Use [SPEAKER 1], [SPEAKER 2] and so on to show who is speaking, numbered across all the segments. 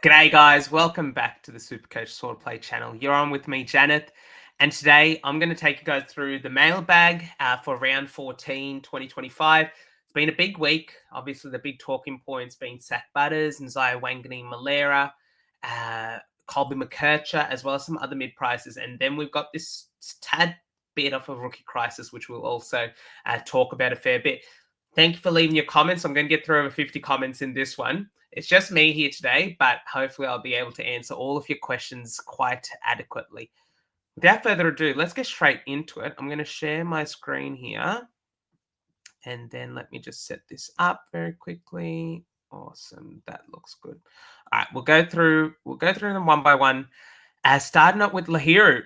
[SPEAKER 1] G'day guys, welcome back to the Supercoach Swordplay channel. You're on with me, Janath, and today I'm going to take you guys through the mailbag for round 14, 2025. It's been a big week. Obviously, the big talking points being Zach Butters, Nzia Wanganeen Malera, Colby McKercher, as well as some other mid-prices. And then we've got this tad bit of a rookie crisis, which we'll also talk about a fair bit. Thank you for leaving your comments. I'm going to get through over 50 comments in this one. It's just me here today, but hopefully I'll be able to answer all of your questions quite adequately. Without further ado, let's get straight into it. I'm going to share my screen here. And then let me just set this up very quickly. Awesome. That looks good. All right, we'll go through them one by one. Starting up with Lahiru.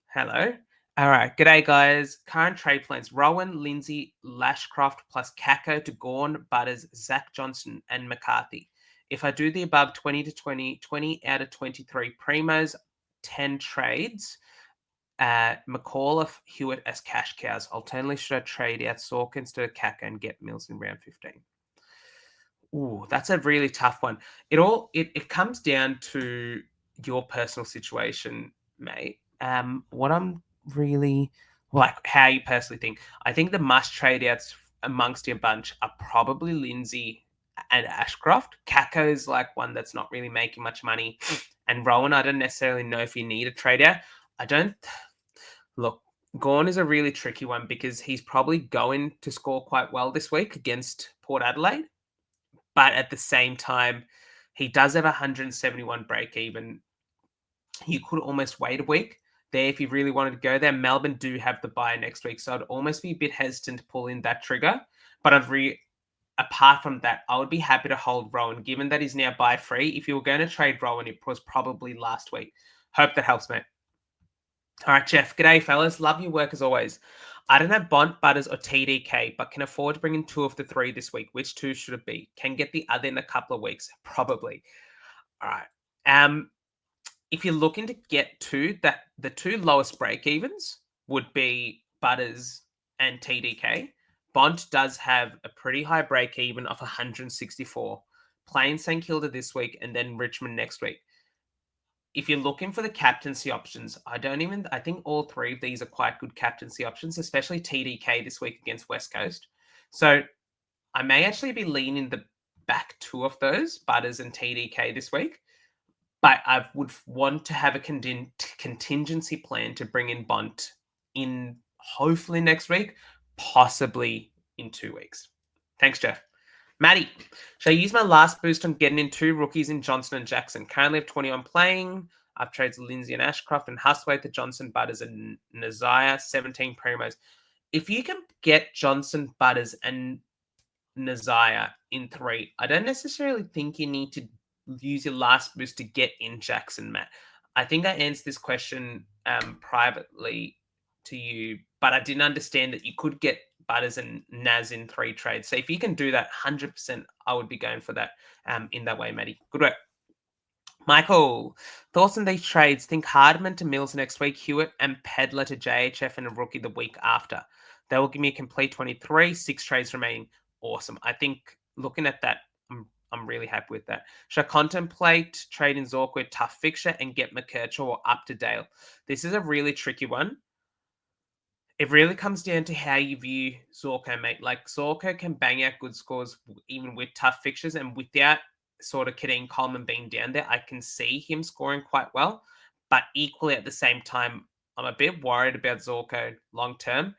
[SPEAKER 1] Hello. All right. G'day, guys. Current trade plans. Rowan, Lindsay, Lashcroft plus Kako to Gawn, Butters, Zach Johnson, and McCarthy. If I do the above 20 to 20, 20 out of 23 primos, 10 trades, McAuliffe, Hewitt as cash cows. Alternatively, should I trade out Sorkin instead of Kako and get Mills in round 15? Ooh, that's a really tough one. It comes down to your personal situation, mate. What I'm really like, how you personally think. I think the must trade outs amongst your bunch are probably Lindsay and Ashcroft. Kako's like one that's not really making much money, and Rowan, I don't necessarily know if you need a trade out. I don't look. Gawn is a really tricky one because he's probably going to score quite well this week against Port Adelaide. But at the same time, he does have 171 break even. You could almost wait a week there if you really wanted to go there. Melbourne do have the bye next week, so I'd almost be a bit hesitant to pull in that trigger. But apart from that, I would be happy to hold Rowan, given that he's now bye free. If you were going to trade Rowan, it was probably last week. Hope that helps, mate. All right, Jeff. G'day, fellas. Love your work as always. I don't have Bont, Butters, or TDK, but can afford to bring in 2 of the 3 this week. Which 2 should it be? Can get the other in a couple of weeks, probably. All right. If you're looking to get 2, that the 2 lowest break evens would be Butters and TDK. Bont does have a pretty high break even of 164. Playing St Kilda this week and then Richmond next week. If you're looking for the captaincy options, I think all 3 of these are quite good captaincy options, especially TDK this week against West Coast. So I may actually be leaning the back 2 of those, Butters and TDK this week. But I would want to have a contingency plan to bring in Bont in hopefully next week, possibly in 2 weeks. Thanks, Jeff. Maddie, should I use my last boost on getting in 2 rookies in Johnson and Jackson? Currently have 21 playing. I've traded Lindsay and Ashcroft and Hustwaite to Johnson, Butters, and Nzia, 17 primos. If you can get Johnson, Butters, and Nzia in 3, I don't necessarily think you need to use your last boost to get in Jackson, Matt. I think I answered this question privately to you, but I didn't understand that you could get Butters and Naz in 3 trades. So if you can do that, 100%, I would be going for that in that way, Matty. Good work. Michael, thoughts on these trades? Think Hardman to Mills next week, Hewitt and Pedler to JHF and a rookie the week after. That will give me a complete 23, 6 trades remaining. Awesome. I think looking at that, I'm really happy with that. Should I contemplate trading Zork with tough fixture and get McKercher or up to Dale? This is a really tricky one. It really comes down to how you view Zorko, mate. Like, Zorko can bang out good scores even with tough fixtures, and without sort of Kadeen Coleman being down there, I can see him scoring quite well. But equally at the same time, I'm a bit worried about Zorko long term.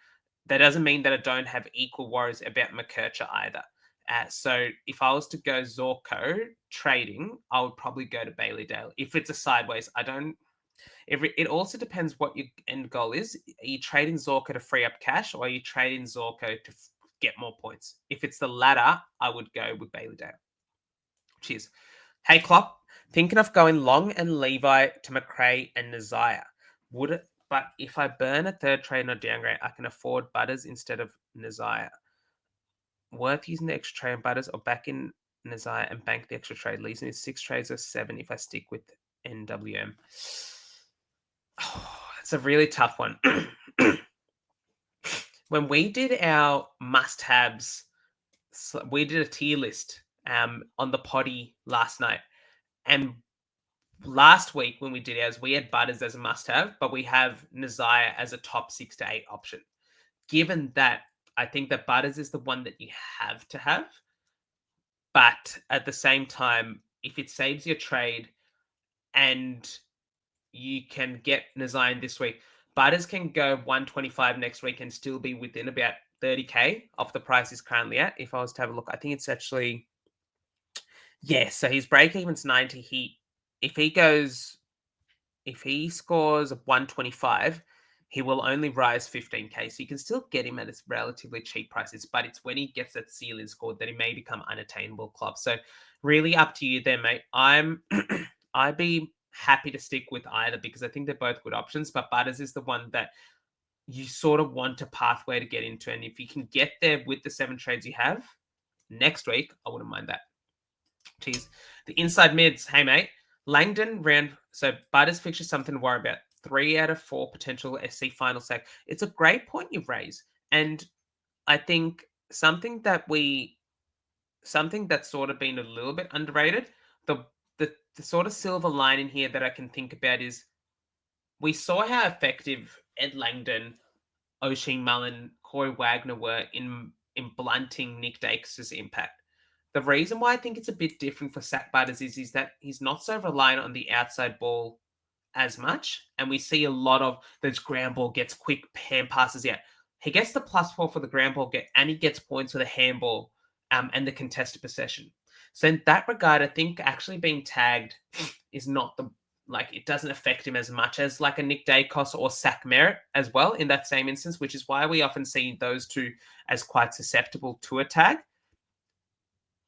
[SPEAKER 1] That doesn't mean that I don't have equal worries about McKercher either. So if I was to go Zorko trading, I would probably go to Bailey Dale. If it's a sideways, I don't. It also depends what your end goal is. Are you trading Zorko to free up cash, or are you trading Zorko to get more points? If it's the latter, I would go with Bailey Dale. Cheers. Hey, Klopp, thinking of going long and Levi to McRae and Nzia. Would it? But if I burn a 3rd trade and a downgrade, I can afford Butters instead of Nzia. Worth using the extra trade on Butters or back in Nzia and bank the extra trade, leaves me 6 trades or 7 if I stick with NWM. Oh, it's a really tough one. When we did our must-haves, we did a tier list on the potty last night, and last week when we did ours, we had Butters as a must-have, but we have Nazaya as a top 6 to 8 option. Given that, I think that Butters is the one that you have to have. But at the same time, if it saves your trade and you can get Nazaya this week, Butters can go 125 next week and still be within about 30K off the price he's currently at. If I was to have a look, I think it's actually, yeah, so his break even's 90. If he scores 125, he will only rise 15K. So you can still get him at its relatively cheap prices, but it's when he gets that ceiling scored that he may become unattainable club. So really up to you there, mate. I'd be happy to stick with either because I think they're both good options, but Butters is the one that you sort of want a pathway to get into. And if you can get there with the 7 trades you have next week, I wouldn't mind that. Cheers. The inside mids. Hey, mate. Langdon ran. So Butters fixture something to worry about. 3 out of 4 potential SC final sack. It's a great point you've raised. And I think something that's sort of been a little bit underrated, the sort of silver lining here that I can think about is we saw how effective Ed Langdon, O'Shea Mullen, Corey Wagner were in blunting Nick Dacus' impact. The reason why I think it's a bit different for Sack Butters is that he's not so reliant on the outside ball as much. And we see a lot of those ground ball gets quick hand passes out. He gets the +4 for the ground ball get, and he gets points for the handball and the contested possession. So in that regard, I think actually being tagged is not the it doesn't affect him as much as like a Nick Dacos or Sack Merritt as well in that same instance, which is why we often see those two as quite susceptible to a tag.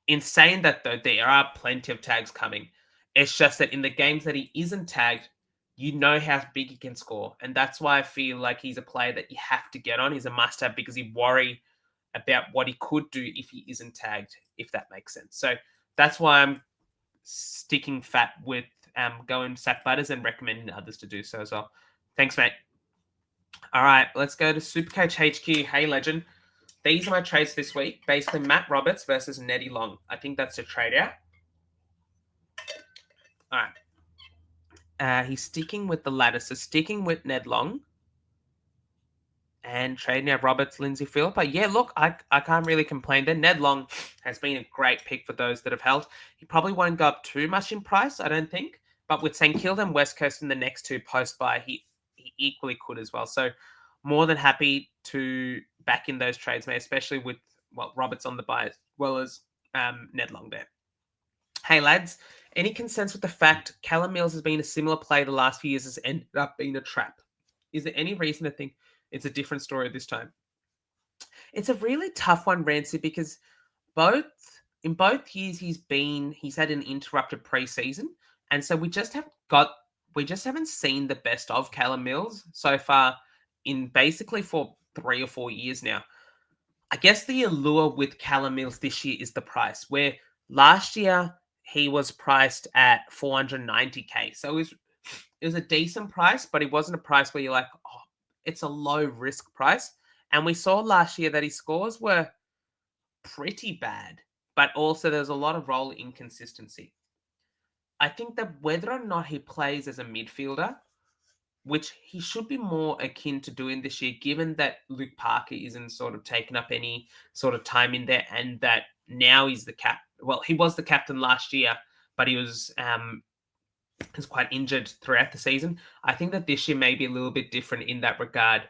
[SPEAKER 1] In saying that, though, there are plenty of tags coming. It's just that in the games that he isn't tagged, you know how big he can score. And that's why I feel like he's a player that you have to get on. He's a must-have because you worry about what he could do if he isn't tagged, if that makes sense. So that's why I'm sticking fat with going Sack Butters and recommending others to do so as well. Thanks, mate. All right, let's go to Supercoach HQ. Hey, legend. These are my trades this week. Basically, Matt Roberts versus Nettie Long. I think that's a trade out. All right. He's sticking with the latter. So sticking with Ned Long and trading out Roberts, Lindsay Phillip. But yeah, look, I can't really complain there. Ned Long has been a great pick for those that have held. He probably won't go up too much in price, I don't think. But with St Kilda and West Coast in the next 2 post-buy, he equally could as well. So more than happy to back in those trades, mate, especially with Roberts on the buy as well as Ned Long there. Hey, lads, any concerns with the fact Callum Mills has been a similar play the last few years has ended up being a trap? Is there any reason to think it's a different story this time? It's a really tough one, Rancy, because in both years he's had an interrupted preseason, and so we just haven't seen the best of Callum Mills so far in basically for 3 or 4 years now. I guess the allure with Callum Mills this year is the price, where last year he was priced at 490K. So it was a decent price, but it wasn't a price where you're like, oh, it's a low risk price. And we saw last year that his scores were pretty bad, but also there's a lot of role inconsistency. I think that whether or not he plays as a midfielder, which he should be more akin to doing this year, given that Luke Parker isn't sort of taking up any sort of time in there, and that now he's the cap. Well, he was the captain last year, but he was quite injured throughout the season. I think that this year may be a little bit different in that regard.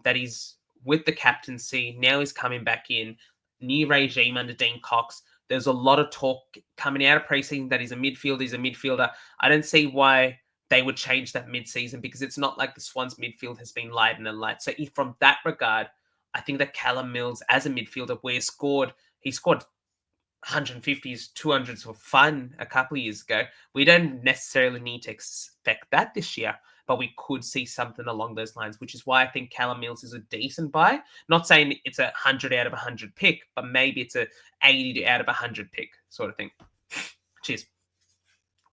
[SPEAKER 1] That he's with the captaincy now, he's coming back in new regime under Dean Cox. There's a lot of talk coming out of preseason that he's a midfielder. He's a midfielder. I don't see why they would change that mid-season because it's not like the Swans midfield has been light and light. So from that regard, I think that Callum Mills as a midfielder, where he scored 150s, 200s for fun a couple of years ago. We don't necessarily need to expect that this year, but we could see something along those lines, which is why I think Callum Mills is a decent buy. Not saying it's a 100 out of 100 pick, but maybe it's a 80 out of 100 pick sort of thing. Cheers.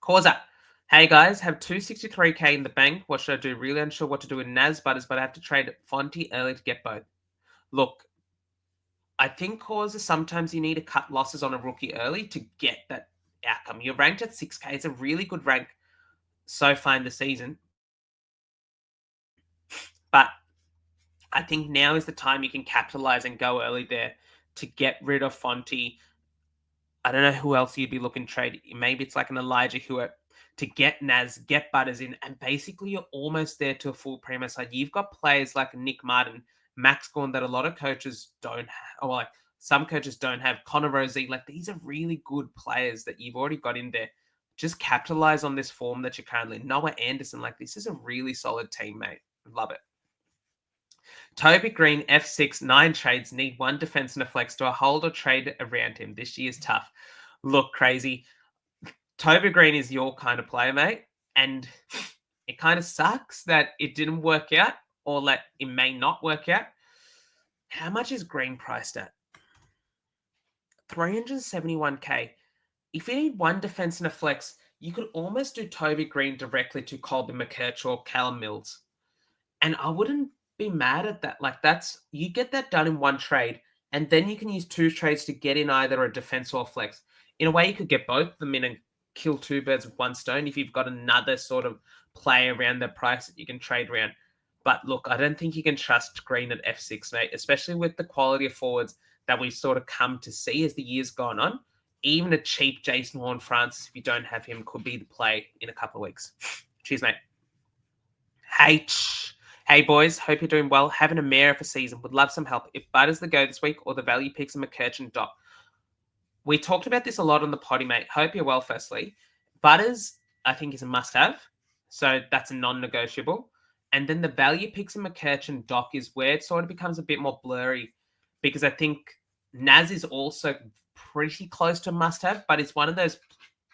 [SPEAKER 1] Cause up. Hey guys, have 263K in the bank. What should I do? Really unsure what to do with Naz Butters, but I have to trade Fonty early to get both. Look, I think causes sometimes you need to cut losses on a rookie early to get that outcome. You're ranked at 6K. It's a really good rank. so far in the season. But I think now is the time you can capitalize and go early there to get rid of Fonte. I don't know who else you'd be looking to trade. Maybe it's like an Elijah Hewitt to get Naz, get Butters in, and basically you're almost there to a full Premier side. You've got players like Nick Martin, Max Gorn that a lot of coaches don't have, or like some coaches don't have. Connor Rosie, like these are really good players that you've already got in there. Just capitalize on this form that you're currently in. Noah Anderson, like this is a really solid team, mate. Love it. Toby Green, F6, 9 trades, need 1 defense and a flex. Do I hold or trade around him? This year's tough. Look, crazy. Toby Green is your kind of player, mate. And it kind of sucks that it didn't work out or that it may not work out. How much is Green priced at? 371k. If you need 1 defense and a flex, you could almost do Toby Green directly to Colby McKerch or Callum Mills. And I wouldn't be mad at that. Like you get that done in 1 trade, and then you can use 2 trades to get in either a defense or a flex. In a way, you could get both of them in and kill 2 birds with 1 stone if you've got another sort of play around the price that you can trade around. But look, I don't think you can trust Green at F6, mate, especially with the quality of forwards that we've sort of come to see as the year's gone on. Even a cheap Jason Horne-Francis, if you don't have him, could be the play in a couple of weeks. Cheers, mate. Hey, boys. Hope you're doing well. Having a mare of a season. Would love some help. If Butters the go this week or the value picks and McKerch and Doc. We talked about this a lot on the potty, mate. Hope you're well, firstly. Butters, I think, is a must-have. So that's a non-negotiable. And then the value picks and McKerch and Doc is where it sort of becomes a bit more blurry because I think Naz is also pretty close to a must-have, but it's one of those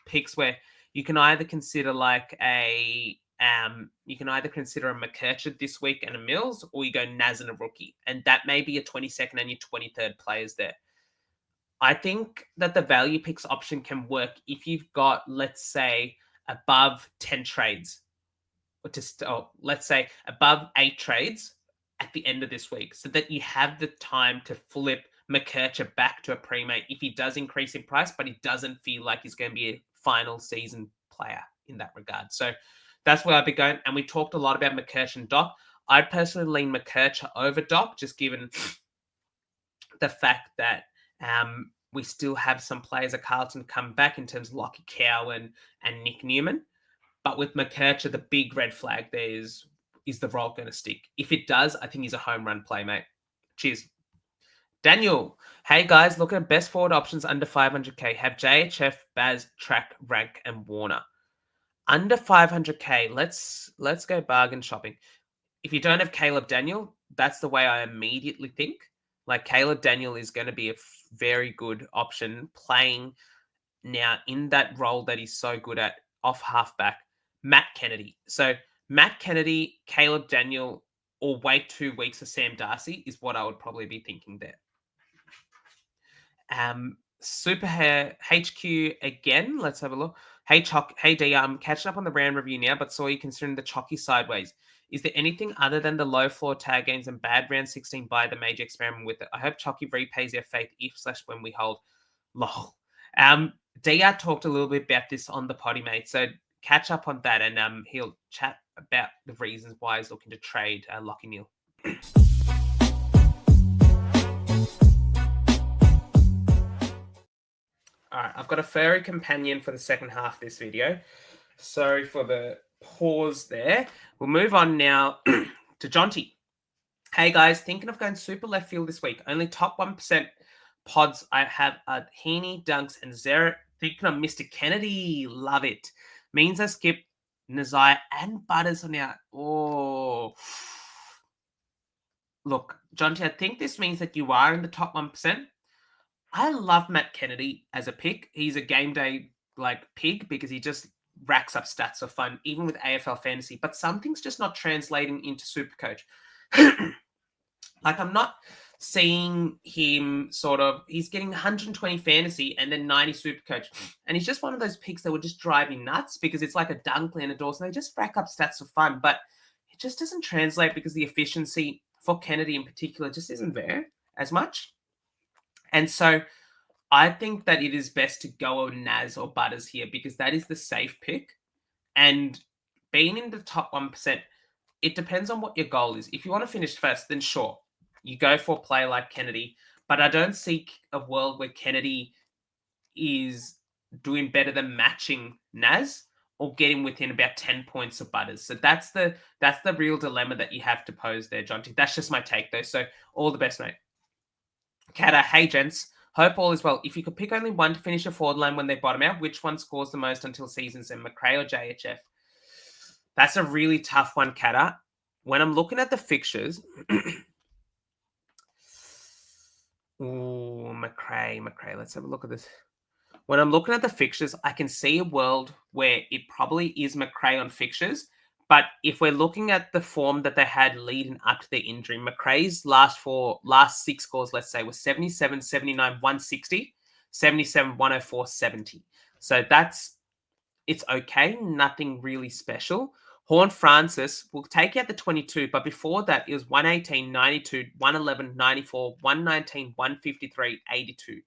[SPEAKER 1] picks where you can either consider like a McKercher this week and a Mills, or you go Naz and a rookie. And that may be your 22nd and your 23rd players there. I think that the value picks option can work if you've got, let's say, above 10 trades. Let's say above 8 trades at the end of this week, so that you have the time to flip McKercher back to a pre-mate if he does increase in price, but he doesn't feel like he's going to be a final season player in that regard. So that's where I'd be going. And we talked a lot about McKercher and Doc. I'd personally lean McKercher over Doc, just given the fact that we still have some players at Carlton come back in terms of Lockie Cowan and Nick Newman. But with McKercher, the big red flag there is the role going to stick? If it does, I think he's a home run play, mate. Cheers. Daniel, hey guys, look at best forward options under 500k. Have JHF, Baz, Track, Rank, and Warner. Under 500k, let's go bargain shopping. If you don't have Caleb Daniel, that's the way I immediately think. Like Caleb Daniel is going to be a very good option playing now in that role that he's so good at off halfback. Matt Kennedy. So Matt Kennedy, Caleb Daniel, or wait 2 weeks for Sam Darcy is what I would probably be thinking there. Super Hair HQ again. Let's have a look. Hey Chock, hey D, I'm catching up on the round review now, but saw you considering the chalky sideways. Is there anything other than the low floor tag games and bad round 16 by the major experiment with it? I hope Chalky repays their faith if/when we hold. Lol. DR talked a little bit about this on the potty, mate. So catch up on that, and he'll chat about the reasons why he's looking to trade Lockie Neal. All right, I've got a furry companion for the second half of this video. Sorry for the pause there. We'll move on now to Jonty. Hey guys, thinking of going super left field this week. Only top 1% pods I have are Heaney, Dunks, and Zeret. Thinking of Mr. Kennedy. Love it. Means I skip Nazai and Butters on out. Oh. Look, Jonty, I think this means that you are in the top 1%. I love Matt Kennedy as a pick. He's a game day pig because he just racks up stats for fun, even with AFL fantasy. But something's just not translating into Supercoach. I'm not seeing him he's getting 120 fantasy and then 90 Supercoach. And he's just one of those picks that would just drive me nuts because it's like a Dunkley and a Dawson. They just rack up stats for fun, but it just doesn't translate because the efficiency for Kennedy in particular just isn't there as much. And so I think that it is best to go on Naz or Butters here because that is the safe pick. And being in the top 1%, it depends on what your goal is. If you want to finish first, then sure, you go for a player like Kennedy. But I don't see a world where Kennedy is doing better than matching Naz or getting within about 10 points of Butters. So that's the real dilemma that you have to pose there, Jonty. That's just my take, though. So all the best, mate. Kata, hey, gents. Hope all is well. If you could pick only one to finish a forward line when they bottom out, which one scores the most until season's end, McRae or JHF? That's a really tough one, Kata. When I'm looking at the fixtures, ooh, McRae. Let's have a look at this. When I'm looking at the fixtures, I can see a world where it probably is McRae on fixtures. But if we're looking at the form that they had leading up to their injury, McRae's last 6 scores, let's say, was 77, 79, 160, 77, 104, 70. So it's okay. Nothing really special. Horn Francis will take out the 22, but before that, it was 118, 92, 111, 94, 119, 153, 82.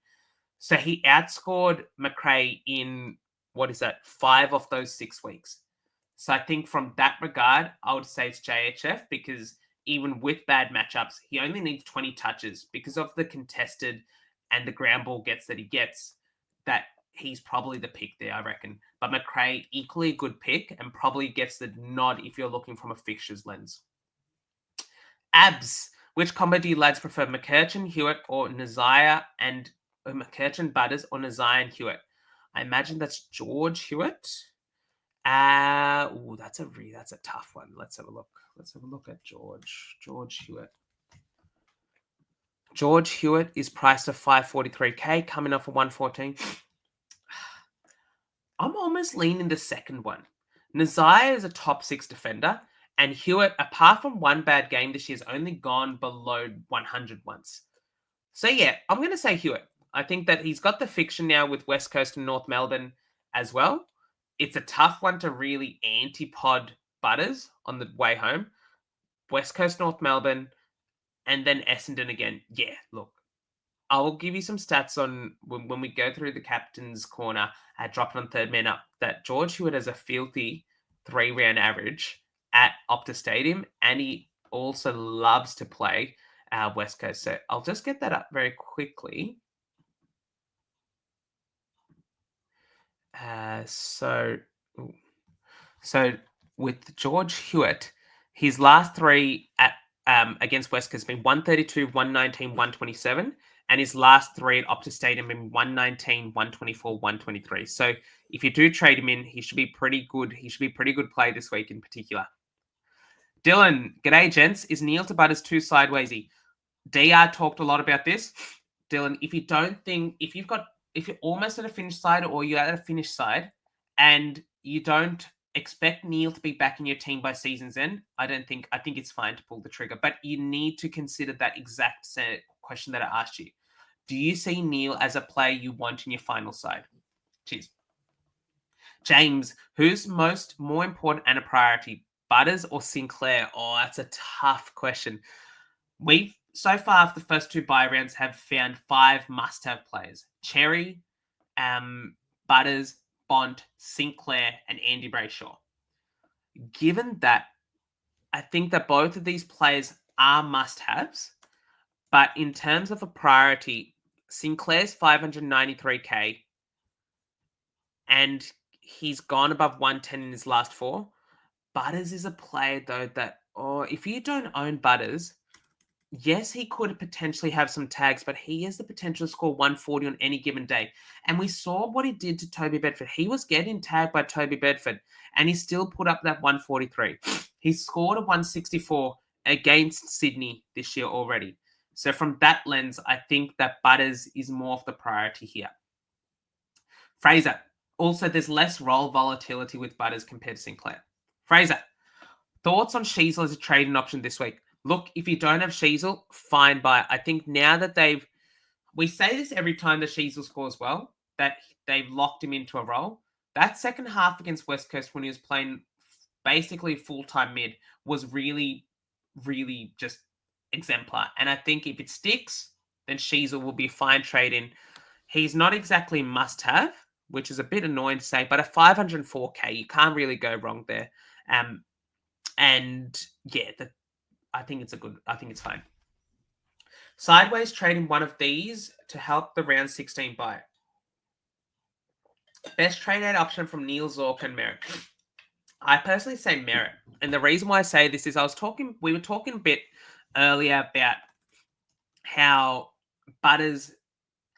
[SPEAKER 1] So he outscored McRae in, 5 of those 6 weeks. So I think from that regard, I would say it's JHF because even with bad matchups, he only needs 20 touches because of the contested and the ground ball gets that he gets, that he's probably the pick there, I reckon. But McRae, equally a good pick and probably gets the nod if you're looking from a fixtures lens. Abs. Which combo do you lads prefer, McCurchin, Hewitt, or Nazaya and McCurchin, Butters, or Nazaya and Hewitt? I imagine that's George Hewitt. That's a tough one. Let's have a look. Let's have a look at George Hewitt. George Hewitt is priced at 543k, coming off a 114. I'm almost leaning the second one. Nazaya is a top 6 defender, and Hewitt, apart from one bad game this year, has only gone below 100 once. So yeah, I'm going to say Hewitt. I think that he's got the fiction now with West Coast and North Melbourne as well. It's a tough one to really antipod Butters on the way home. West Coast, North Melbourne, and then Essendon again. Yeah, look, I will give you some stats on when we go through the captain's corner at dropping on third man up, that George Hewitt has a filthy 3-round average at Optus Stadium, and he also loves to play West Coast. So I'll just get that up very quickly. So with George Hewitt, his last 3 at against West Coast have been 132, 119, 127, and his last 3 at Optus Stadium have been 119, 124, 123. So if you do trade him in, he should be pretty good. He should be pretty good play this week in particular. Dylan, g'day gents. Is Neil to Butters too sidewaysy? DR talked a lot about this. Dylan, if you're almost at a finish side or you're at a finish side and you don't expect Neil to be back in your team by season's end, I think it's fine to pull the trigger. But you need to consider that exact question that I asked you. Do you see Neil as a player you want in your final side? Cheers. James, who's more important and a priority, Butters or Sinclair? Oh, that's a tough question. We've so far, after the first 2 bye rounds, have found 5 must-have players: Cherry, Butters, Bont, Sinclair, and Andy Brayshaw. Given that, I think that both of these players are must-haves, but in terms of a priority, Sinclair's 593k, and he's gone above 110 in his last 4. Butters is a player, though, that, if you don't own Butters, yes, he could potentially have some tags, but he has the potential to score 140 on any given day. And we saw what he did to Toby Bedford. He was getting tagged by Toby Bedford, and he still put up that 143. He scored a 164 against Sydney this year already. So from that lens, I think that Butters is more of the priority here. Fraser. Also, there's less role volatility with Butters compared to Sinclair. Fraser. Thoughts on Sheasel as a trading option this week? Look, if you don't have Sheasel, fine buy. I think now that we say this every time that Sheasel scores well, that they've locked him into a role. That second half against West Coast when he was playing basically full-time mid was really, really just exemplar. And I think if it sticks, then Sheasel will be a fine trade-in. He's not exactly must-have, which is a bit annoying to say, but at 504k, you can't really go wrong there. And yeah, I think it's fine. Sideways trading one of these to help the round 16 buy. Best trade out option from Neil, Zork, and Merritt. I personally say Merritt. And the reason why I say this is we were talking a bit earlier about how Butters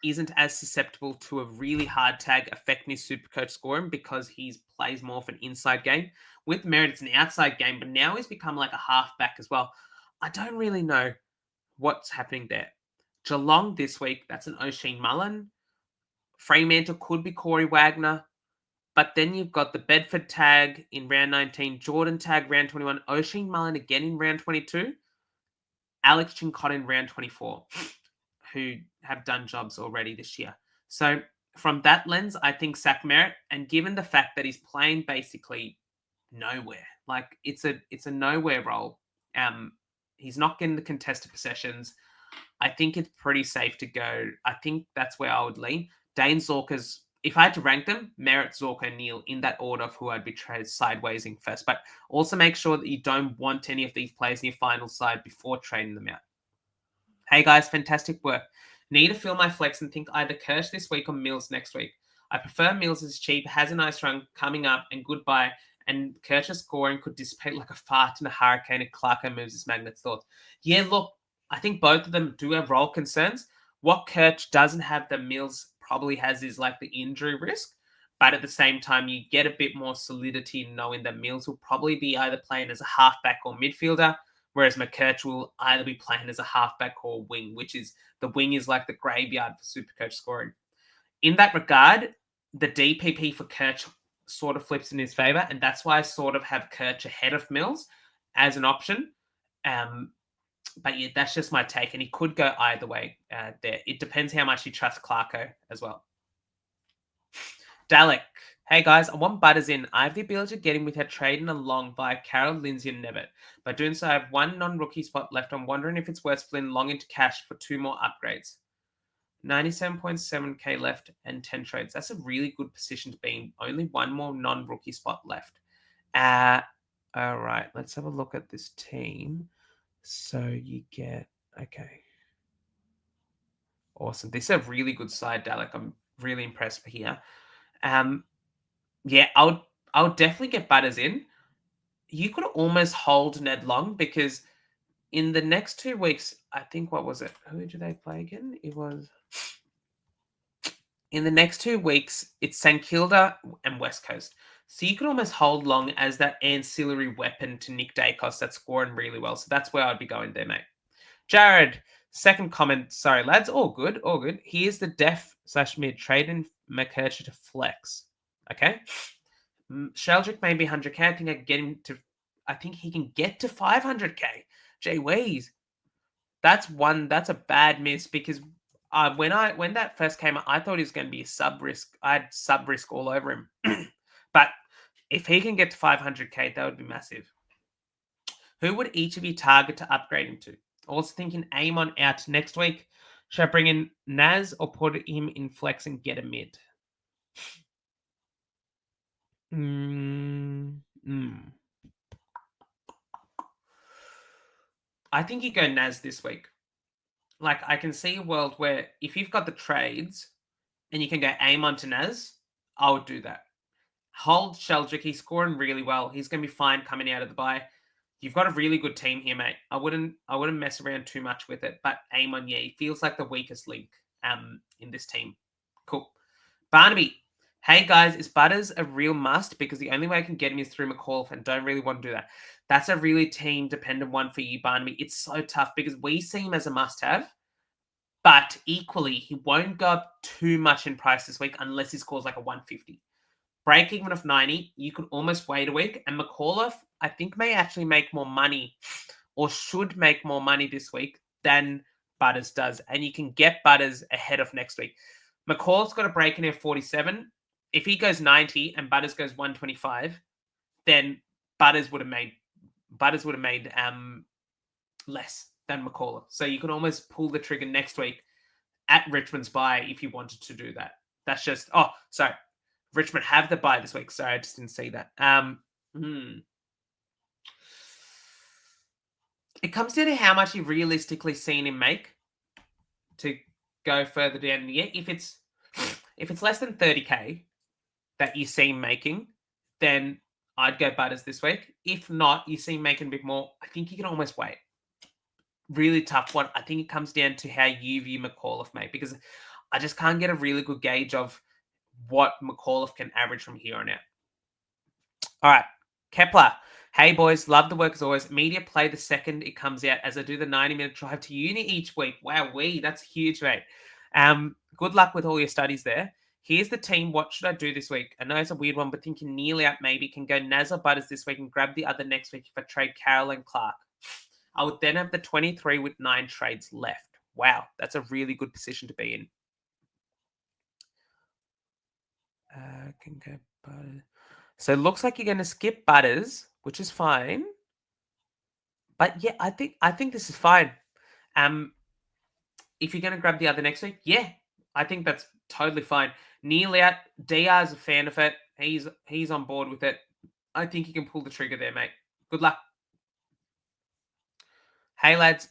[SPEAKER 1] isn't as susceptible to a really hard tag affecting his Supercoach scoring because he plays more of an inside game. With Merritt, it's an outside game, but now he's become like a halfback as well. I don't really know what's happening there. Geelong this week, that's an O'Sheen Mullen. Fremantle could be Corey Wagner. But then you've got the Bedford tag in round 19, Jordan tag round 21, O'Sheen Mullen again in round 22, Alex Chincott in round 24, who have done jobs already this year. So from that lens, I think Zach Merritt, and given the fact that he's playing basically nowhere, like it's a nowhere role. He's not getting the contested possessions. I think it's pretty safe to go. I think that's where I would lean. Dane Zorka's, if I had to rank them, Merritt, Zorka, Neil, in that order of who I'd be sidewaysing first. But also make sure that you don't want any of these players in your final side before trading them out. Hey guys, fantastic work. Need to fill my flex and think either Kirsch this week or Mills next week. I prefer Mills as cheap, has a nice run coming up and goodbye, and Kirsch's scoring could dissipate like a fart in a hurricane if Clarko moves his magnets thoughts. Yeah, look, I think both of them do have role concerns. What Kirch doesn't have that Mills probably has is like the injury risk. But at the same time, you get a bit more solidity in knowing that Mills will probably be either playing as a halfback or midfielder, whereas McKirch will either be playing as a halfback or wing, which is the wing is like the graveyard for Supercoach scoring. In that regard, the DPP for Kirch sort of flips in his favour, and that's why I sort of have Kirch ahead of Mills as an option. But yeah, that's just my take, and he could go either way there. It depends how much you trust Clarko as well. Dalek, hey guys, I want Butters in. I have the ability to get him without trading along via Carroll, Lindsay, and Nevitt. By doing so, I have one non-rookie spot left. I'm wondering if it's worth splitting long into cash for 2 more upgrades. 97.7k left and 10 trades. That's a really good position to be in. Only one more non-rookie spot left. All right, let's have a look at this team. So you get, okay. Awesome. This is a really good side, Dalek. I'm really impressed here. Yeah, I would definitely get Butters in. You could almost hold Ned Long because in the next 2 weeks, I think, what was it? Who did they play again? It was... In the next 2 weeks, it's St Kilda and West Coast. So you could almost hold Long as that ancillary weapon to Nick Dacos that's scoring really well. So that's where I'd be going there, mate. Jared, second comment. Sorry, lads. All good. All good. Here's the def/mid trading McKercher to flex. Okay. Sheldrick maybe 100k. I think I can get him to. I think he can get to 500k. Gee whiz. That's a bad miss because when that first came out, I thought he was going to be a sub risk. I had sub risk all over him. But if he can get to 500k, that would be massive. Who would each of you target to upgrade him to? Also thinking Amon out next week. Should I bring in Naz or put him in flex and get a mid? I think you go Naz this week. Like, I can see a world where if you've got the trades and you can go Amon to Naz, I would do that. Hold Sheldrick. He's scoring really well. He's going to be fine coming out of the bye. You've got a really good team here, mate. I wouldn't mess around too much with it. But Amon, yeah, he feels like the weakest link in this team. Cool. Barnaby, hey guys, is Butters a real must? Because the only way I can get him is through McAuliffe and don't really want to do that. That's a really team-dependent one for you, Barnaby. It's so tough because we see him as a must-have. But equally, he won't go up too much in price this week unless he scores like a 150. Break even of 90, you could almost wait a week. And McAuliffe, I think, may actually make more money or should make more money this week than Butters does. And you can get Butters ahead of next week. McCall's got a break in of 47. If he goes 90 and Butters goes 125, then Butters would have made less than McCall. So you can almost pull the trigger next week at Richmond's bye if you wanted to do that. That's just Richmond have the bye this week. Sorry, I just didn't see that. It comes down to how much you've realistically seen him make to go further down in the year. If it's less than 30K that you see him making, then I'd go Butters this week. If not, you see him making a bit more, I think you can almost wait. Really tough one. I think it comes down to how you view McAuliffe, mate, because I just can't get a really good gauge of what McAuliffe can average from here on out. All right, Kepler. Hey, boys, love the work as always. Media play the second it comes out as I do the 90-minute drive to uni each week. Wow, that's huge, mate. Good luck with all your studies there. Here's the team. What should I do this week? I know it's a weird one, but thinking nearly up maybe can go Naz or Butters this week and grab the other next week if I trade Carroll and Clark. I would then have the 23 with 9 trades left. Wow, that's a really good position to be in. Can go Butters. So it looks like you're going to skip Butters, which is fine. But yeah, I think this is fine. If you're going to grab the other next week, yeah, I think that's totally fine. Nearly out. DR's a fan of it. He's on board with it. I think you can pull the trigger there, mate. Good luck. Hey lads,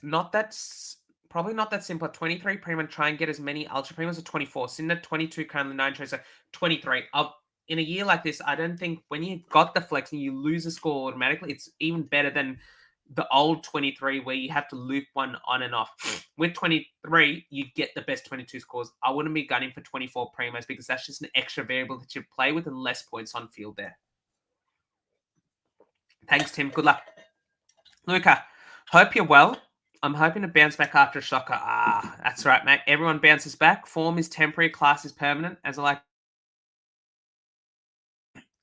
[SPEAKER 1] probably not that simple. 23 premium and try and get as many ultra premiums as 24. Sitting at 22 currently 9 trades, so 23. In a year like this, I don't think when you got the flex and you lose a score automatically, it's even better than the old 23 where you have to loop one on and off. With 23, you get the best 22 scores. I wouldn't be gunning for 24 primos because that's just an extra variable that you play with and less points on field there. Thanks, Tim. Good luck. Luca, hope you're well. I'm hoping to bounce back after a shocker. That's right, mate. Everyone bounces back. Form is temporary, class is permanent, as I like.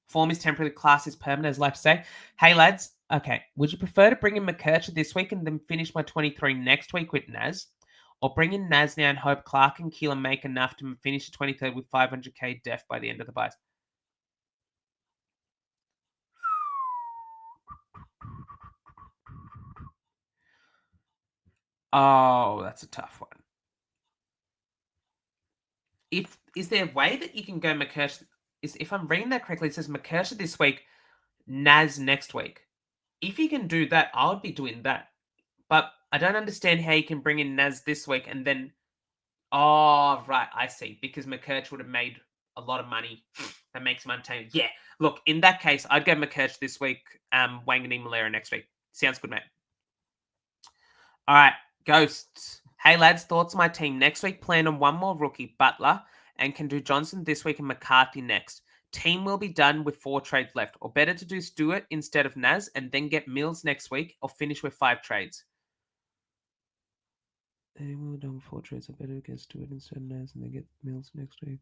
[SPEAKER 1] Form is temporary, class is permanent, as I like to say. Hey, lads. Okay, would you prefer to bring in McKercher this week and then finish my 23 next week with Naz? Or bring in Naz now and hope Clark and Keelan make enough to finish the 23rd with 500k def by the end of the buys? Oh, that's a tough one. Is there a way that you can go McKercher? If I'm reading that correctly, it says McKercher this week, Naz next week. If you can do that, I would be doing that. But I don't understand how you can bring in Naz this week and then. Oh, right. I see. Because McKercher would have made a lot of money. That makes him untamed. Yeah. Look, in that case, I'd go McKercher this week, Wangani Malera next week. Sounds good, mate. All right. Ghosts. Hey, lads. Thoughts on my team next week? Plan on one more rookie, Butler, and can do Johnson this week and McCarthy next. Team will be done with 4 trades left. Or better to do Stewart instead of Naz and then get Mills next week or finish with 5 trades. They will done 4 trades. I better get Stewart instead of Naz and then get Mills next week.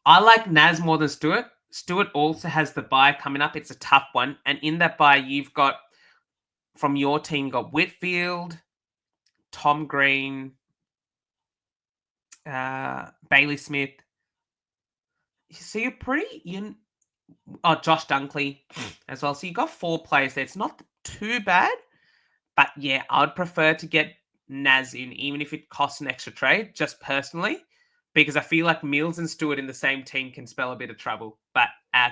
[SPEAKER 1] I like Naz more than Stewart. Stewart also has the bye coming up. It's a tough one. And in that bye, you've got, from your team, you've got Whitfield, Tom Green, Bailey Smith. So you're Josh Dunkley as well. So you've got 4 players there. It's not too bad. But yeah, I'd prefer to get Naz in, even if it costs an extra trade, just personally, because I feel like Mills and Stewart in the same team can spell a bit of trouble. But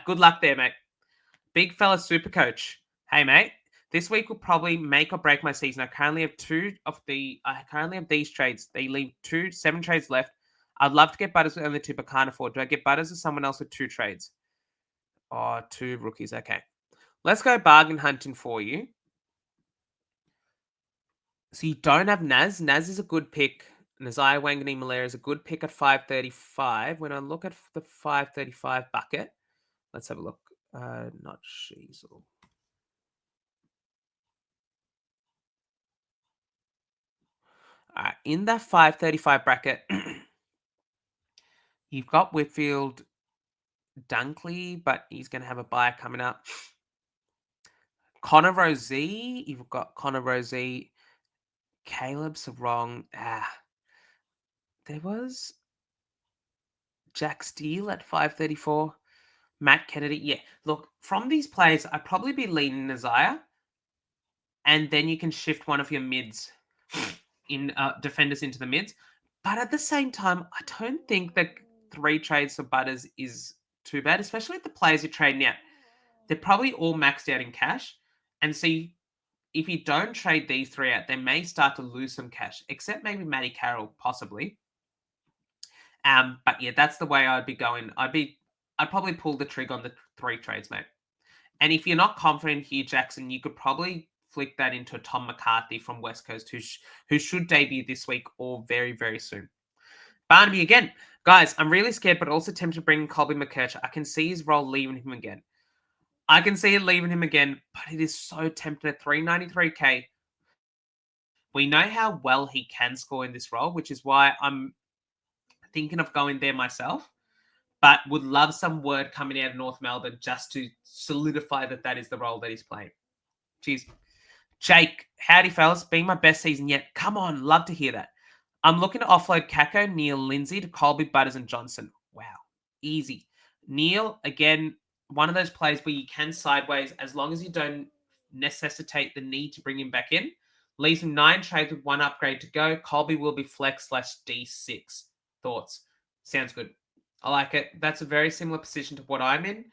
[SPEAKER 1] good luck there, mate. Big fella Supercoach. Hey, mate. This week will probably make or break my season. I currently have these trades. They leave 7 trades left. I'd love to get Butters with only 2, but can't afford. Do I get Butters or someone else with 2 trades? 2 rookies. Okay. Let's go bargain hunting for you. So you don't have Naz. Naz is a good pick. Nazaya Wangani Malera is a good pick at 535. When I look at the 535 bucket, let's have a look. Not Sheasel. All right, in that 535 bracket, you've got Whitfield, Dunkley, but he's going to have a buy coming up. Connor Rosey, you've got Connor Rosey. Caleb Sarong. There was Jack Steele at 534. Matt Kennedy. Yeah, look, from these players, I'd probably be leaning Nazaya. And then you can shift one of your mids in defenders into the mids. But at the same time, I don't think that 3 trades for Butters is too bad, especially if the players you're trading out. They're probably all maxed out in cash. And so if you don't trade these three out, they may start to lose some cash, except maybe Matty Carroll, possibly. But yeah, that's the way I'd be going. I'd probably pull the trigger on the 3 trades, mate. And if you're not confident in Hugh Jackson, you could probably flick that into a Tom McCarthy from West Coast, who should debut this week or very, very soon. Barnaby again. Guys, I'm really scared, but also tempted to bring in Colby McKercher. I can see his role leaving him again. I can see it leaving him again, but it is so tempting at 393k. We know how well he can score in this role, which is why I'm thinking of going there myself, but would love some word coming out of North Melbourne just to solidify that that is the role that he's playing. Cheers. Jake, howdy fellas, been my best season yet. Come on, love to hear that. I'm looking to offload Kako, Neil, Lindsay to Colby, Butters, and Johnson. Wow, easy. Neil, again, one of those plays where you can sideways as long as you don't necessitate the need to bring him back in. Leaves him 9 trades with 1 upgrade to go. Colby will be flex / D6. Thoughts? Sounds good. I like it. That's a very similar position to what I'm in.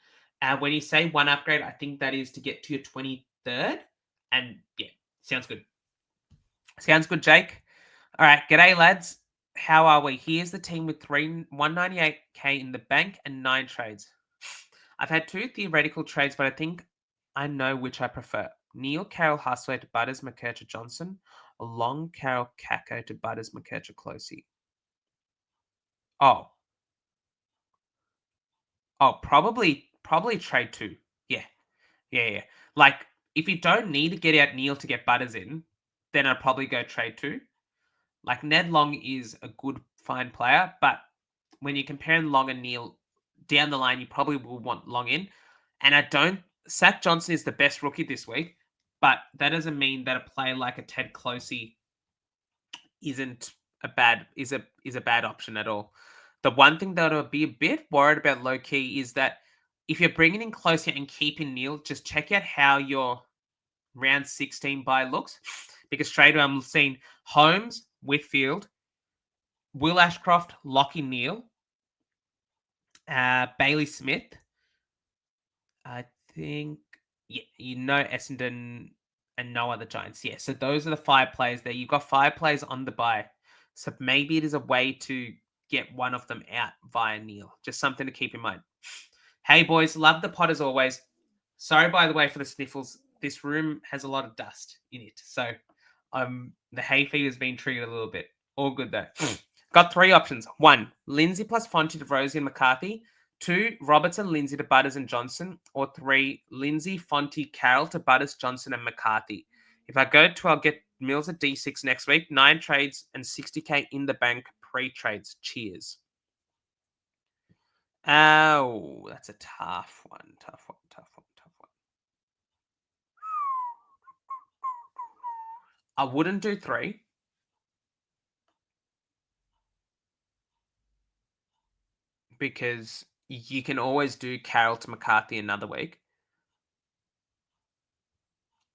[SPEAKER 1] When you say 1 upgrade, I think that is to get to your 23rd. And yeah, sounds good. Sounds good, Jake. All right, g'day, lads. How are we? Here's the team with 198k in the bank and 9 trades. I've had 2 theoretical trades, but I think I know which I prefer. Neil Carroll Hustway to Butters McKercher Johnson, or Long Carroll Kako to Butters McKercher Closey. Oh, probably trade 2. Yeah. Like, if you don't need to get out Neil to get Butters in, then I'd probably go trade 2. Like, Ned Long is a good, fine player, but when you're comparing Long and Neil down the line, you probably will want Long in. And Zach Johnson is the best rookie this week, but that doesn't mean that a player like a Ted Closey isn't a bad option at all. The one thing that I'll be a bit worried about low key is that if you're bringing in Closey and keeping Neil, just check out how your round 16 buy looks, because straight away I'm seeing Holmes, Whitfield, Will Ashcroft, Lockie Neal, Bailey Smith. I think, Essendon and no other Giants. Yeah, so those are the 5 players there. You've got 5 players on the buy. So maybe it is a way to get one of them out via Neil. Just something to keep in mind. Hey, boys, love the pod as always. Sorry, by the way, for the sniffles. This room has a lot of dust in it. So the hay fever's been triggered a little bit. All good, though. Got 3 options. 1, Lindsay plus Fonte to Rosie and McCarthy. 2, Robertson, Lindsay to Butters and Johnson. Or 3, Lindsay, Fonte, Carroll to Butters, Johnson and McCarthy. If I go to, I'll get Mills at D6 next week. 9 trades and 60k in the bank pre-trades. Cheers. Oh, that's a tough one. I wouldn't do 3. Because you can always do Carroll to McCarthy another week.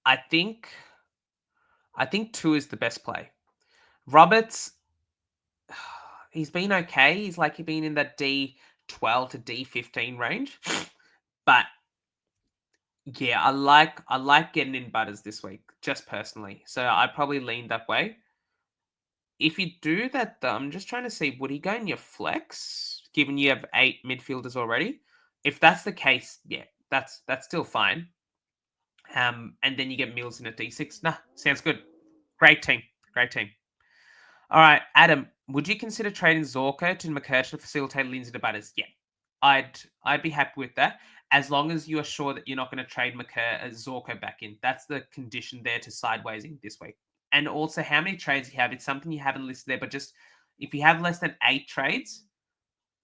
[SPEAKER 1] I think 2 is the best play. Roberts, he's been okay. He's been in that D12 to D15 range. But yeah, I like getting in Butters this week, just personally. So I'd probably lean that way. If you do that, though, I'm just trying to see, would he go in your flex, given you have 8 midfielders already? If that's the case, yeah, that's still fine. And then you get Mills in at D6. Nah, sounds good. Great team. All right, Adam, would you consider trading Zorko to McKercher to facilitate Lindsay to Butters? Yeah, I'd be happy with that, as long as you are sure that you're not going to trade Zorko back in. That's the condition there to sidewaysing this week. And also, how many trades you have. It's something you haven't listed there, but just if you have less than 8 trades,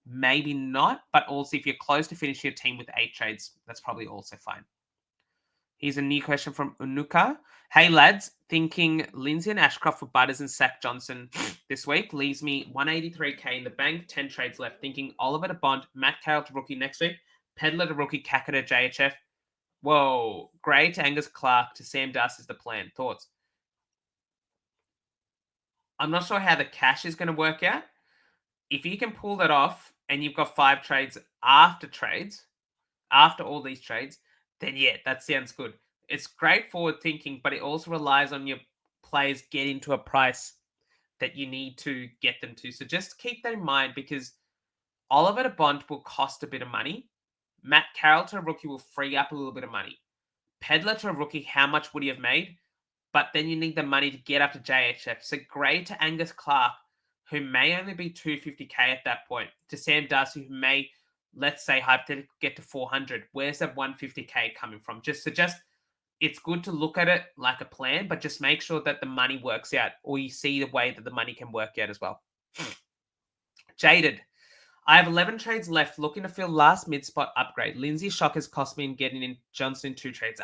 [SPEAKER 1] maybe not. But also, if you're close to finishing your team with 8 trades, that's probably also fine. Here's a new question from Unuka. Hey, lads, thinking Lindsay and Ashcroft for Butters and Zach Johnson this week leaves me 183k in the bank, 10 trades left. Thinking Oliver to Bond, Matt Carroll to rookie next week, Pedler to rookie, Kaka to JHF. Whoa, Gray to Angus Clark to Sam Dust is the plan. Thoughts? I'm not sure how the cash is going to work out. If you can pull that off and you've got 5 trades, after all these trades, then yeah, that sounds good. It's great forward thinking, but it also relies on your players getting to a price that you need to get them to. So just keep that in mind because Oliver to Bond will cost a bit of money. Matt Carroll to a rookie will free up a little bit of money. Pedler to a rookie, how much would he have made? But then you need the money to get up to JHF. So Gray to Angus Clark, who may only be 250k at that point, to Sam Darcy, who may, let's say, hypothetically get to 400. Where's that 150k coming from? Just it's good to look at it like a plan, but just make sure that the money works out, or you see the way that the money can work out as well. Jaded. I have 11 trades left, looking to fill last mid-spot upgrade. Lindsay Shock has cost me in getting in Johnson in 2 trades.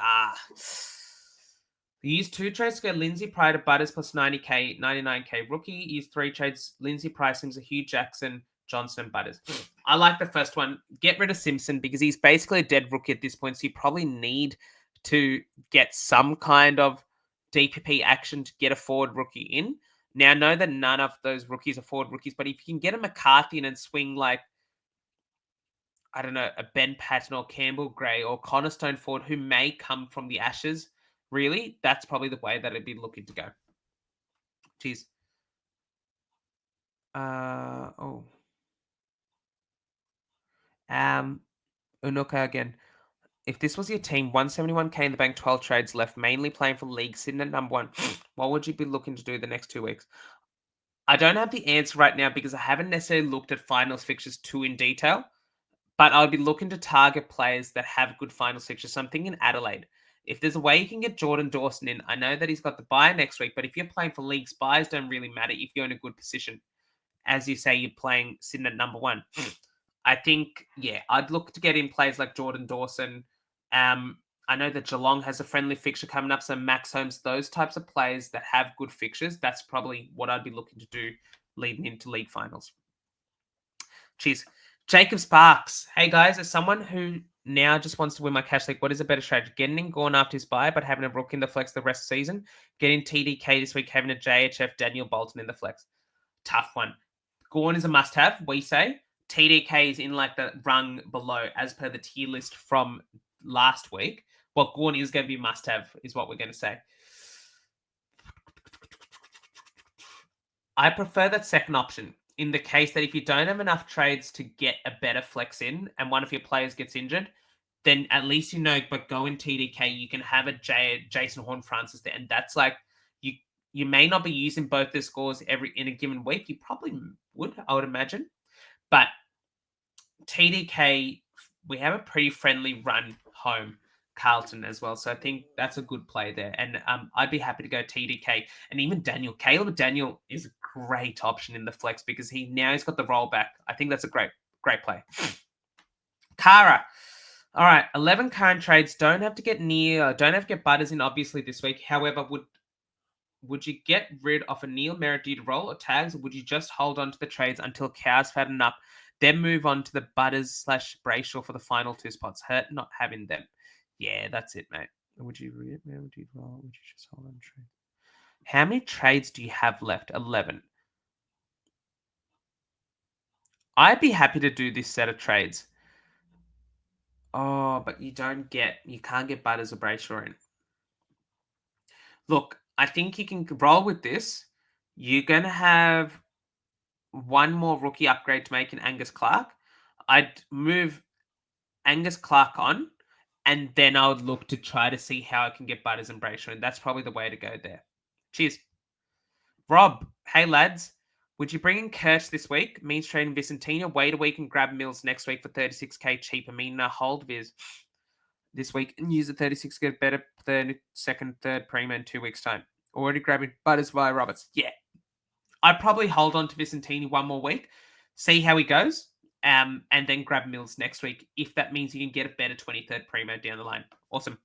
[SPEAKER 1] Use 2 trades to go Lindsay prior to Butters plus 90k, 99k. Rookie, use 3 trades. Lindsay Price, Sims, Hugh Jackson, Johnson, Butters. I like the first one. Get rid of Simpson because he's basically a dead rookie at this point, so you probably need to get some kind of DPP action to get a forward rookie in. Now, I know that none of those rookies are forward rookies, but if you can get a McCarthy in and swing like, I don't know, a Ben Patton or Campbell Gray or Cornerstone forward who may come from the Ashes, really, that's probably the way that I'd be looking to go. Jeez. Unuka again. If this was your team, 171k in the bank, 12 trades left, mainly playing for league, sitting at number 1, what would you be looking to do the next 2 weeks? I don't have the answer right now because I haven't necessarily looked at finals fixtures too in detail, but I'll be looking to target players that have good finals fixtures. So I'm thinking Adelaide. If there's a way you can get Jordan Dawson in, I know that he's got the bye next week, but if you're playing for leagues, buys don't really matter if you're in a good position. As you say, you're playing sitting at number 1. I think, I'd look to get in players like Jordan Dawson. I know that Geelong has a friendly fixture coming up, so Max Holmes, those types of players that have good fixtures, that's probably what I'd be looking to do leading into league finals. Cheers. Jacob Sparks. Hey, guys, as someone who now just wants to win my cash league, what is a better strategy? Getting in Gorn after his bye, but having a rookie in the flex the rest of the season? Getting TDK this week, having a JHF Daniel Bolton in the flex? Tough one. Gorn is a must-have, we say. TDK is in like the rung below as per the tier list from last week. Well, Gorn is going to be must-have is what we're going to say. I prefer that second option in the case that if you don't have enough trades to get a better flex in and one of your players gets injured, then at least you know, but go in TDK, you can have a Jason Horn-Francis there. And that's like, you may not be using both the scores in a given week. You probably would, I would imagine. But TDK, we have a pretty friendly run home, Carlton as well. So I think that's a good play there. And I'd be happy to go TDK. And even Daniel. Caleb Daniel is a great option in the flex because he's got the rollback. I think that's a great play. Kara. All right, 11 current trades. Don't have to get Butters in, obviously, this week. However, would you get rid of a Neil Merritt due to roll or tags, or would you just hold on to the trades until cows fatten up, then move on to the Butters / Brayshaw for the final 2 spots? Hurt not having them. Yeah, that's it, mate. Would you read it? Would you roll? Would you just hold on to trade? How many trades do you have left? 11. I'd be happy to do this set of trades. Oh, but you can't get Butters or Brayshaw in. Look, I think you can roll with this. You're going to have one more rookie upgrade to make in Angus Clark. I'd move Angus Clark on, and then I would look to try to see how I can get Butters and Brayshaw in. That's probably the way to go there. Cheers. Rob, hey lads. Would you bring in Kirsch this week? Means trading Vicentina. Wait a week and grab Mills next week for 36k cheaper. Hold Viz this week and use the 36 get better second, third primo in 2 weeks' time. Already grabbing Butters via Roberts. Yeah. I'd probably hold on to Vicentini one more week, see how he goes, and then grab Mills next week if that means you can get a better 23rd primo down the line. Awesome.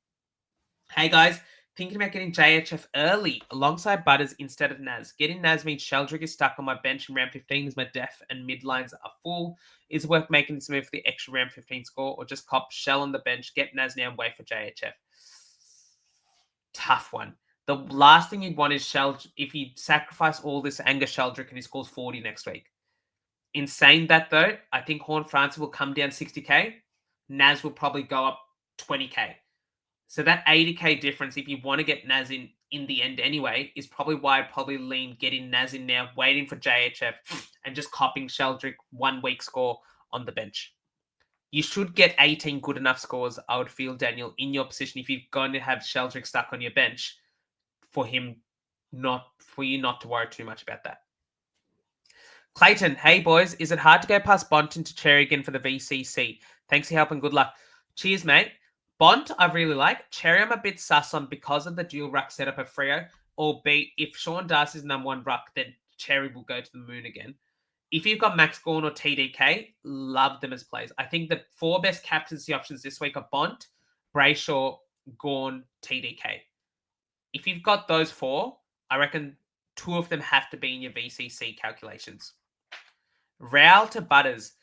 [SPEAKER 1] Hey, guys. Thinking about getting JHF early alongside Butters instead of Naz. Getting Naz means Sheldrick is stuck on my bench in round 15 as my def and mid lines are full. Is it worth making this move for the extra round 15 score or just cop Shell on the bench, get Naz now and wait for JHF? Tough one. The last thing you'd want is if you sacrifice all this Angus Sheldrick and he scores 40 next week. In saying that, though, I think Horn Francis will come down 60k. Naz will probably go up 20k. So that 80K difference, if you want to get Naz in the end anyway, is probably why I'd probably lean getting Naz in now, waiting for JHF, and just copying Sheldrick 1 week score on the bench. You should get 18 good enough scores, I would feel, Daniel, in your position if you're going to have Sheldrick stuck on your bench for you not to worry too much about that. Clayton, hey boys, is it hard to go past Bont into Cherry again for the VCC? Thanks for your help and good luck. Cheers, mate. Bont, I really like. Cherry, I'm a bit sus on because of the dual ruck setup of Freo. Albeit, if Sean Darcy's number one ruck, then Cherry will go to the moon again. If you've got Max Gawn or TDK, love them as plays. I think the 4 best captaincy options this week are Bont, Brayshaw, Gawn, TDK. If you've got those 4, I reckon 2 of them have to be in your VCC calculations. Rail to Butters.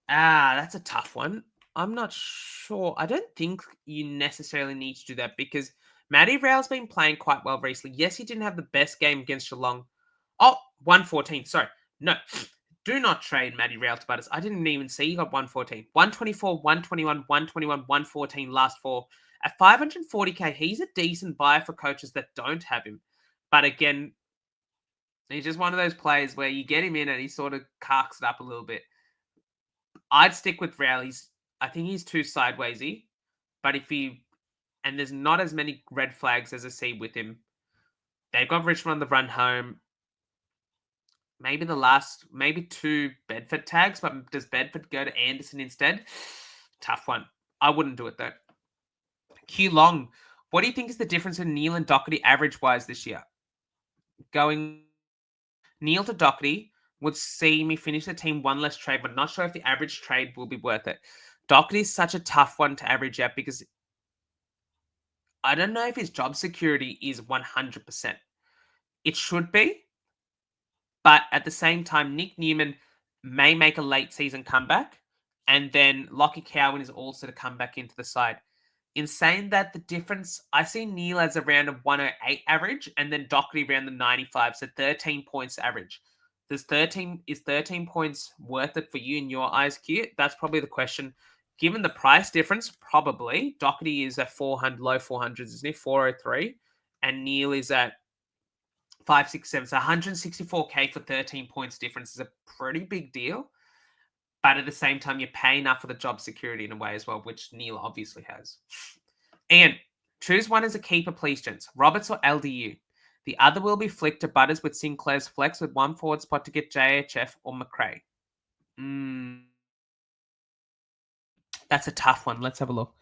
[SPEAKER 1] That's a tough one. I'm not sure. I don't think you necessarily need to do that because Matty Rail's been playing quite well recently. Yes, he didn't have the best game against Geelong. 114. Sorry. No. Do not trade Matty Rail to Butters. I didn't even see he got 114. 124, 121, 121, 114 last 4. At 540k, he's a decent buy for coaches that don't have him. But again, he's just one of those players where you get him in and he sort of carks it up a little bit. I'd stick with Rail. I think he's too sidewaysy. But and there's not as many red flags as I see with him. They've got Richmond on the run home. Maybe 2 Bedford tags, but does Bedford go to Anderson instead? Tough one. I wouldn't do it though. Q Long, what do you think is the difference in Neil and Doherty average-wise this year? Going Neil to Doherty would see me finish the team 1 less trade, but not sure if the average trade will be worth it. Doherty is such a tough one to average out because I don't know if his job security is 100%. It should be, but at the same time, Nick Newman may make a late season comeback, and then Lockie Cowan is also to come back into the side. In saying that, the difference, I see Neil as around a 108 average, and then Doherty around the 95, so 13 points average. Is 13 points worth it for you in your eyes, Q? That's probably the question. Given the price difference, probably. Doherty is at 400, low 400s, isn't he? 403. And Neil is at 567. So 164k for 13 points difference is a pretty big deal. But at the same time, you pay enough for the job security in a way as well, which Neil obviously has. And choose one as a keeper, please, gents. Roberts or LDU. The other will be flicked to Butters with Sinclair's flex with 1 forward spot to get JHF or McRae. That's a tough one. Let's have a look.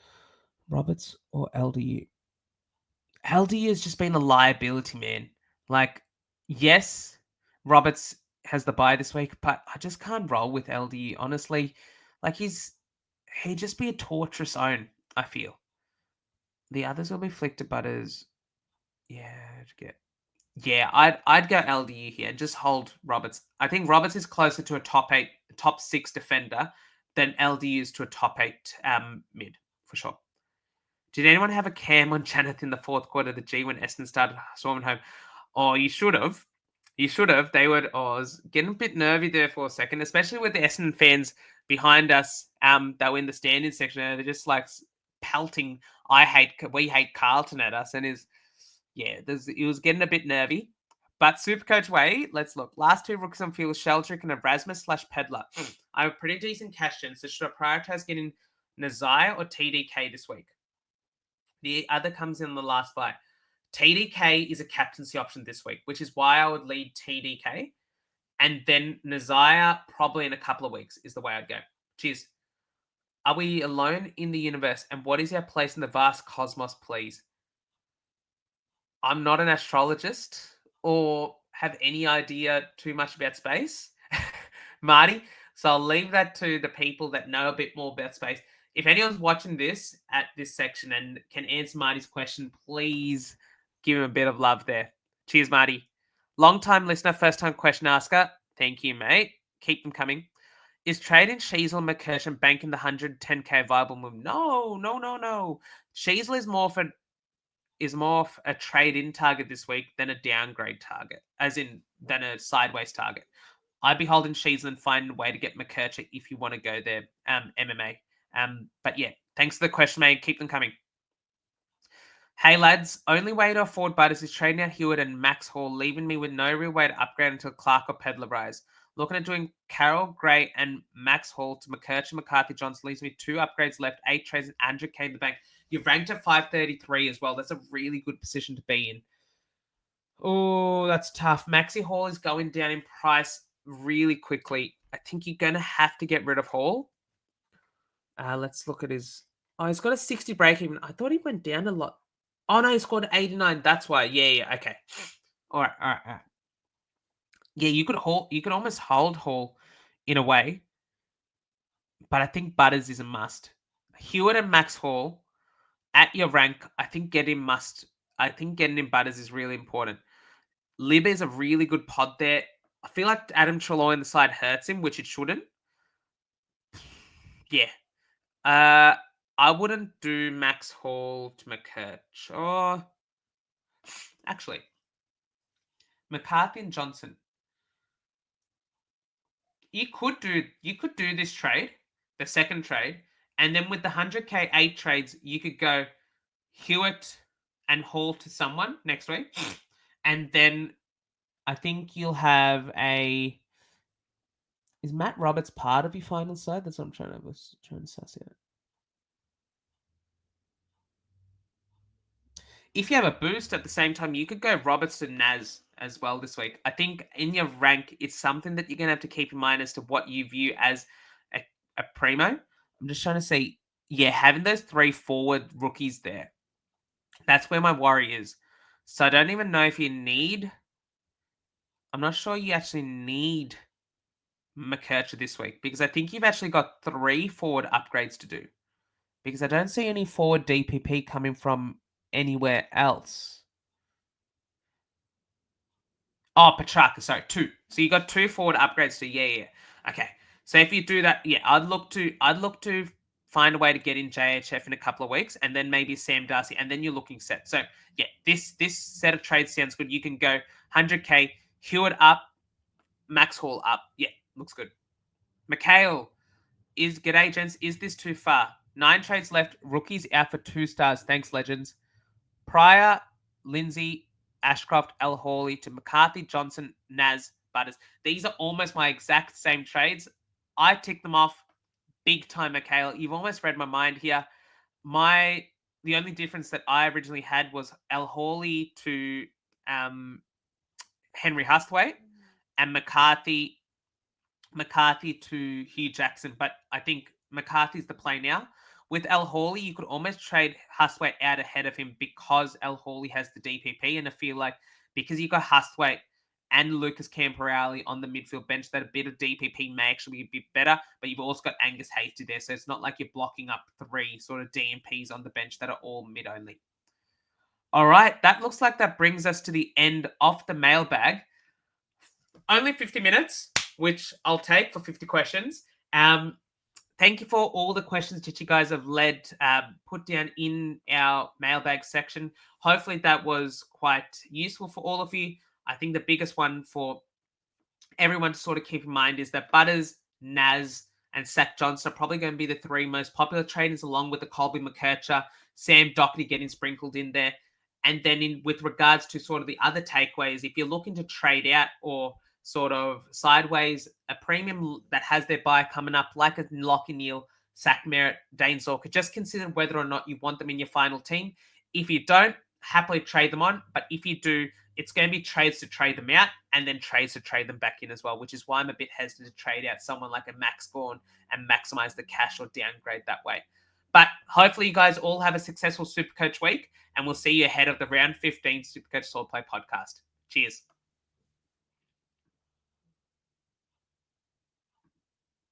[SPEAKER 1] Roberts or LDU. LDU has just been a liability, man. Like, yes, Roberts has the bye this week, but I just can't roll with LDU, honestly. Like, he'd just be a torturous own, I feel. The others will be flicked to Butters. Yeah, I'd go LDU here and just hold Roberts. I think Roberts is closer to a top 6 defender than LDU is to a top 8 mid, for sure. Did anyone have a cam on Janath in the 4th quarter of the G when Essendon started storming home? Oh, you should have. You should have. I was getting a bit nervy there for a second, especially with the Essendon fans behind us that were in the standing section. They're just like pelting, we hate Carlton at us. And it was getting a bit nervy. But Supercoach way, let's look. Last 2 rookies on field, Sheldrick and Erasmus/Pedler. I have a pretty decent cash gen, so should I prioritize getting Nazai or TDK this week? The other comes in the last bye. TDK is a captaincy option this week, which is why I would lead TDK. And then Nazaya probably in a couple of weeks is the way I'd go. Cheers. Are we alone in the universe? And what is our place in the vast cosmos, please? I'm not an astrologist or have any idea too much about space, Marty. So I'll leave that to the people that know a bit more about space. If anyone's watching this at this section and can answer Marty's question, please give him a bit of love there. Cheers, Marty. Long-time listener, first-time question asker. Thank you, mate. Keep them coming. Is trading Sheasel and McKershon banking the 110k viable move? No. Sheasel is more of a trade-in target this week than a downgrade target, than a sideways target. I'd be holding Sheasel and finding a way to get McKercher if you want to go there, MMA. But yeah, thanks for the question, mate. Keep them coming. Hey lads, only way to afford Butters is trading out Hewitt and Max Hall, leaving me with no real way to upgrade until Clark or Pedler rise. Looking at doing Carroll, Gray, and Max Hall to McKerch, McCarthy, Johnson leaves me 2 upgrades left, 8 trades, and Andrew K in the bank. You've ranked at 533 as well. That's a really good position to be in. Oh, that's tough. Maxi Hall is going down in price really quickly. I think you're going to have to get rid of Hall. Let's look at his... Oh, he's got a 60 break even. I thought he went down a lot. Oh, no, he scored 89. That's why. Yeah. Okay. All right. Yeah, you could almost hold Hall in a way, but I think Butters is a must. Hewitt and Max Hall at your rank, I think getting must. I think getting in Butters is really important. Lib is a really good pod there. I feel like Adam Treloy on the side hurts him, which it shouldn't. Yeah. I wouldn't do Max Hall to McKerch. Or actually, McCarthy and Johnson. You could do this trade, the second trade, and then with the 100k 8 trades, you could go Hewitt and Hall to someone next week. And then I think you'll have a... Is Matt Roberts part of your final side? That's what I'm trying to suss out. If you have a boost at the same time, you could go Roberts to Naz as well this week. I think in your rank, it's something that you're going to have to keep in mind as to what you view as a primo. I'm just trying to say, yeah, having those 3 forward rookies there, that's where my worry is. So I don't even know if you need... I'm not sure you actually need McKercher this week, because I think you've actually got 3 forward upgrades to do, because I don't see any forward DPP coming from anywhere else. Oh, Petrarca, sorry, 2. So you got 2 forward upgrades to... Yeah. Okay. So if you do that, yeah, I'd look to find a way to get in JHF in a couple of weeks, and then maybe Sam Darcy, and then you're looking set. So yeah, this set of trades sounds good. You can go 100k, Hewitt up, Max Hall up. Yeah, looks good. Mikhail is... G'day, gents. Is this too far? 9 trades left. Rookies out for 2 stars. Thanks, legends. Pryor, Lindsay, Ashcroft, L. Hawley to McCarthy, Johnson, Naz, Butters. These are almost my exact same trades. I tick them off big time, Mikhail. You've almost read my mind here. The only difference that I originally had was L. Hawley to Henry Hustwaite and McCarthy to Hugh Jackson. But I think McCarthy's the play now. With El Hawley, you could almost trade Hustwaite out ahead of him because El Hawley has the DPP. And I feel like because you've got Hustwaite and Lucas Camporelli on the midfield bench, that a bit of DPP may actually be a bit better. But you've also got Angus Hasty there. So it's not like you're blocking up 3 sort of DMPs on the bench that are all mid only. All right. That looks like that brings us to the end of the mailbag. Only 50 minutes, which I'll take for 50 questions. Thank you for all the questions that you guys have put down in our mailbag section. Hopefully that was quite useful for all of you. I think the biggest one for everyone to sort of keep in mind is that Butters, Naz, and Zach Johnson are probably going to be the 3 most popular traders, along with the Colby McKercher, Sam Doherty getting sprinkled in there. And then with regards to sort of the other takeaways, if you're looking to trade out or sort of sideways, a premium that has their buy coming up, like a Lockie Neal, Zach Merritt, Dane Zorka, just consider whether or not you want them in your final team. If you don't, happily trade them on. But if you do, it's going to be trades to trade them out and then trades to trade them back in as well, which is why I'm a bit hesitant to trade out someone like a Max Gorn and maximize the cash or downgrade that way. But hopefully you guys all have a successful Supercoach week, and we'll see you ahead of the round 15 Supercoach Swordplay podcast. Cheers.